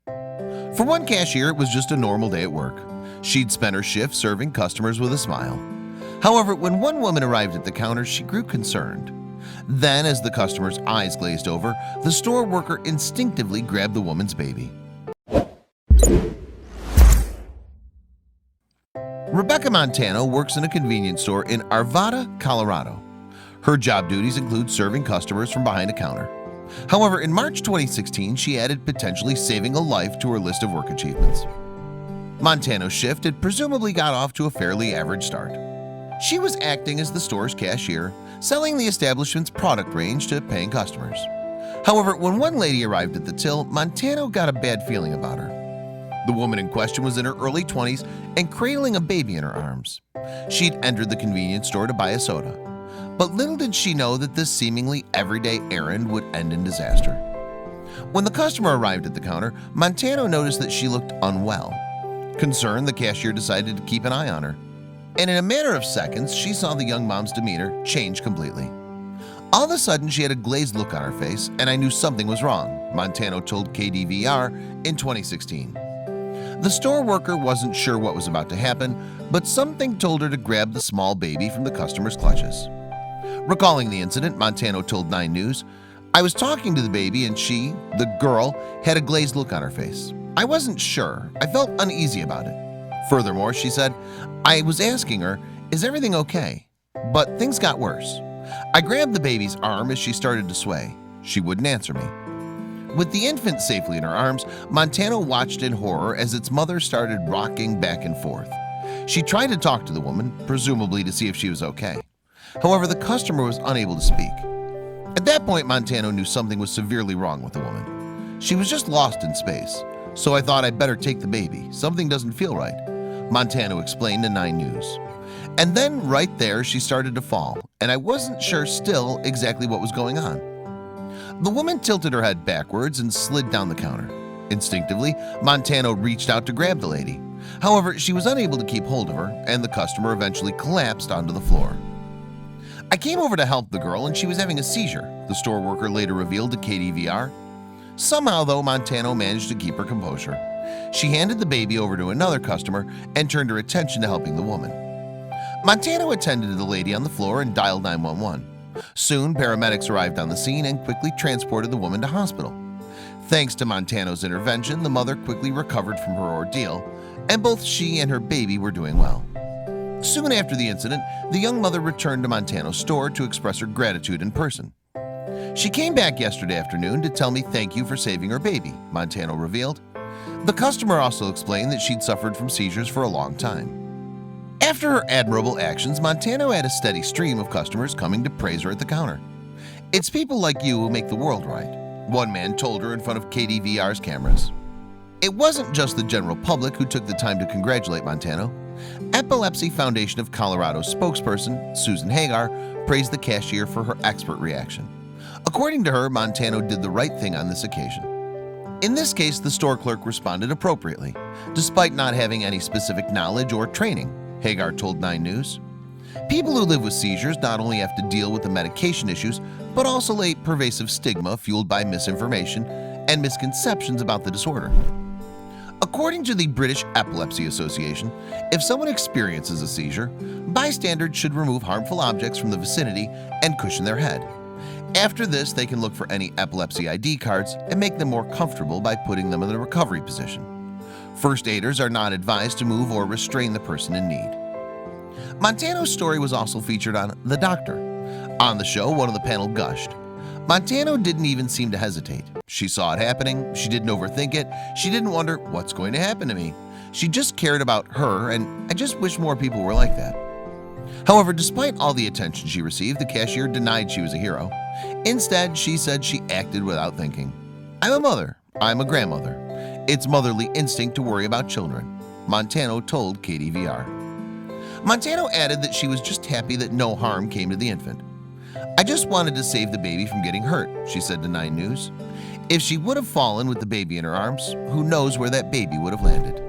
For one cashier, it was just a normal day at work. She'd spent her shift serving customers with a smile. However, when one woman arrived at the counter, she grew concerned. Then, as the customer's eyes glazed over, the store worker instinctively grabbed the woman's baby. Rebecca Montano works in a convenience store in Arvada, Colorado. Her job duties include serving customers from behind a counter. However, in March 2016, she added potentially saving a life to her list of work achievements. Montano's shift had presumably got off to a fairly average start. She was acting as the store's cashier, selling the establishment's product range to paying customers. However, when one lady arrived at the till, Montano got a bad feeling about her. The woman in question was in her early 20s and cradling a baby in her arms. She'd entered the convenience store to buy a soda. But little did she know that this seemingly everyday errand would end in disaster. When the customer arrived at the counter, Montano noticed that she looked unwell. Concerned, the cashier decided to keep an eye on her. And in a matter of seconds, she saw the young mom's demeanor change completely. All of a sudden, she had a glazed look on her face, and I knew something was wrong, Montano told KDVR in 2016. The store worker wasn't sure what was about to happen, but something told her to grab the small baby from the customer's clutches. Recalling the incident, Montano told 9 News, "I was talking to the baby and she, the girl, had a glazed look on her face. I wasn't sure. I felt uneasy about it. Furthermore," she said, "I was asking her, is everything okay? But things got worse. I grabbed the baby's arm as she started to sway. She wouldn't answer me." With the infant safely in her arms, Montano watched in horror as its mother started rocking back and forth. She tried to talk to the woman, presumably to see if she was okay. However, the customer was unable to speak. At that point, Montano knew something was severely wrong with the woman. She was just lost in space. "So I thought I'd better take the baby. Something doesn't feel right," Montano explained to 9 News. And then right there, she started to fall, and I wasn't sure still exactly what was going on. The woman tilted her head backwards and slid down the counter. Instinctively, Montano reached out to grab the lady. However, she was unable to keep hold of her, and the customer eventually collapsed onto the floor. "I came over to help the girl and she was having a seizure," the store worker later revealed to KDVR. Somehow, though, Montano managed to keep her composure. She handed the baby over to another customer and turned her attention to helping the woman. Montano attended to the lady on the floor and dialed 911. Soon, paramedics arrived on the scene and quickly transported the woman to hospital. Thanks to Montano's intervention, the mother quickly recovered from her ordeal, and both she and her baby were doing well. Soon after the incident, the young mother returned to Montano's store to express her gratitude in person. "She came back yesterday afternoon to tell me thank you for saving her baby," Montano revealed. The customer also explained that she'd suffered from seizures for a long time. After her admirable actions, Montano had a steady stream of customers coming to praise her at the counter. "It's people like you who make the world right," one man told her in front of KDVR's cameras. It wasn't just the general public who took the time to congratulate Montano. Epilepsy Foundation of Colorado spokesperson Susan Hagar praised the cashier for her expert reaction. According to her, Montano did the right thing on this occasion. In this case, the store clerk responded appropriately, despite not having any specific knowledge or training, Hagar told 9 News. People who live with seizures not only have to deal with the medication issues, but also a pervasive stigma fueled by misinformation and misconceptions about the disorder. According to the British Epilepsy Association, if someone experiences a seizure, bystanders should remove harmful objects from the vicinity and cushion their head. After this, they can look for any epilepsy ID cards and make them more comfortable by putting them in a recovery position. First aiders are not advised to move or restrain the person in need. Montano's story was also featured on The Doctor. On the show, one of the panel gushed. Montano didn't even seem to hesitate. She saw it happening, she didn't overthink it, she didn't wonder what's going to happen to me. She just cared about her, and I just wish more people were like that. However, despite all the attention she received, the cashier denied she was a hero. Instead, she said she acted without thinking. "I'm a mother, I'm a grandmother. It's motherly instinct to worry about children," Montano told KDVR. Montano added that she was just happy that no harm came to the infant. "I just wanted to save the baby from getting hurt," she said to 9 News. "If she would have fallen with the baby in her arms, who knows where that baby would have landed."